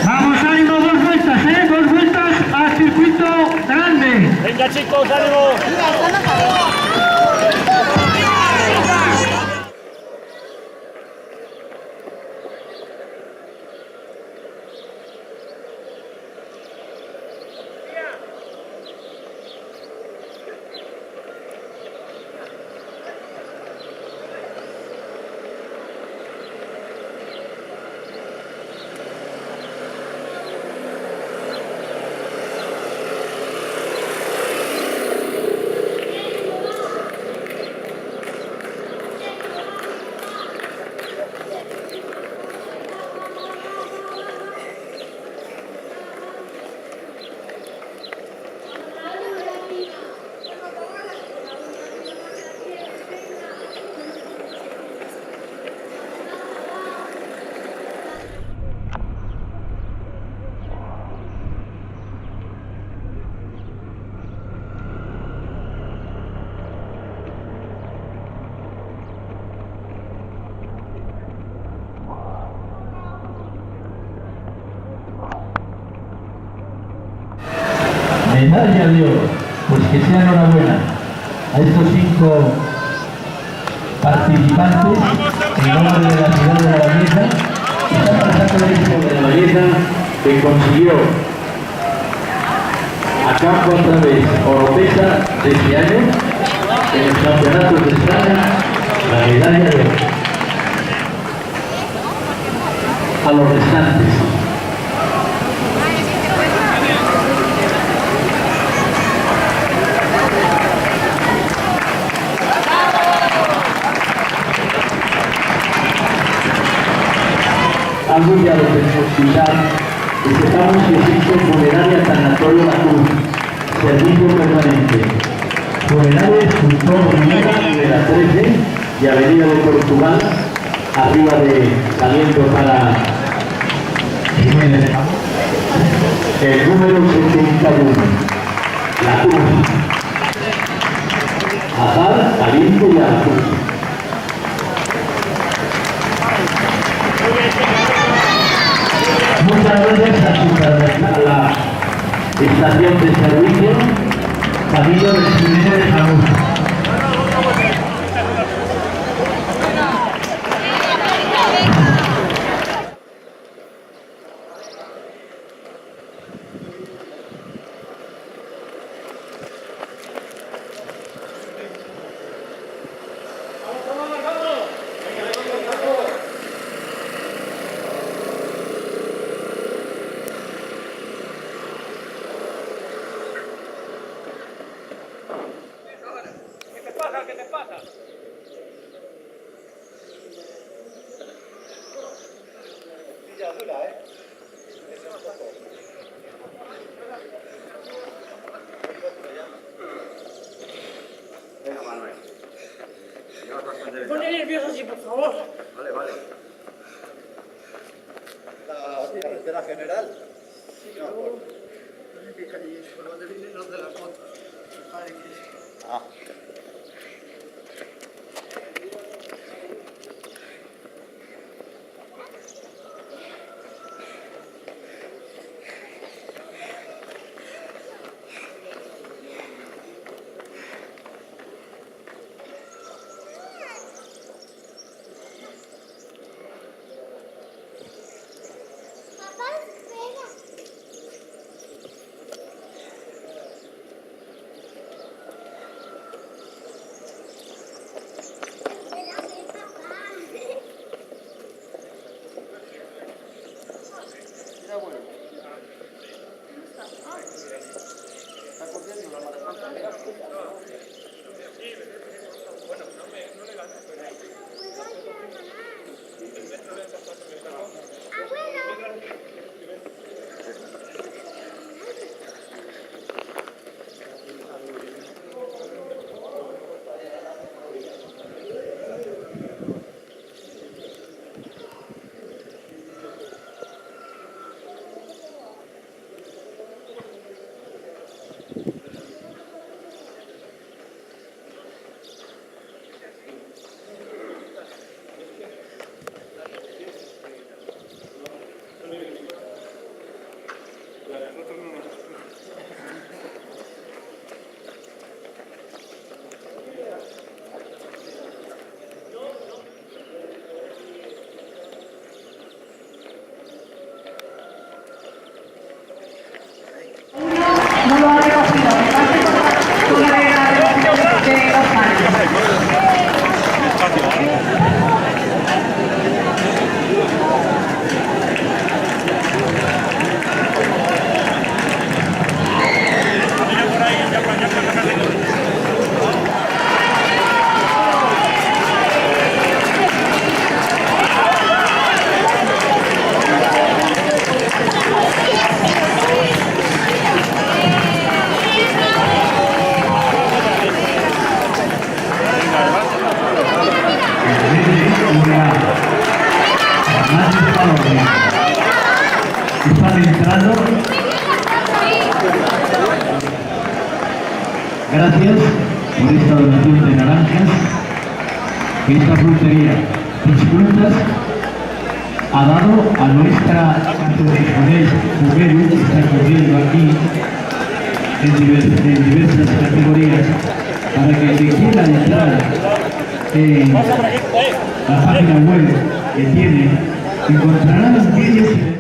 Vamos, ánimo, 2 vueltas al circuito grande. Venga chicos, ánimo. Medalla de oro, pues que sea enhorabuena a estos 5 participantes en nombre de la ciudad de La Valleja. Está pasando el equipo de La Valleja que consiguió a campo otra vez Oropesa de este año en los campeonatos de España la medalla de oro. A los restantes. Algo ya lo tenemos que usar, y sepamos que existe funeraria Tanatorio La Cruz, servicio permanente. Funeraria Escultor Rivera de la 13 y Avenida de Portugal, arriba de saliendo para Jiménez. El número 71, La Cruz. Azar, Caliente y a La Cruz. Muchas gracias a la estación de servicio Camino del Cine de Jamón. ¿Qué te pasa? Ya dura, ¿eh? Venga, Manuel. Me pone nervioso así, por favor. Vale, vale. La carretera general. No, Ah. Gracias por esta donación de naranjas que esta frutería Pisfrutas ha dado a nuestra Asociación Juguero, que está corriendo aquí en diversas categorías, para que el que quiera entrar en la página web que tiene, encontrará los vídeos.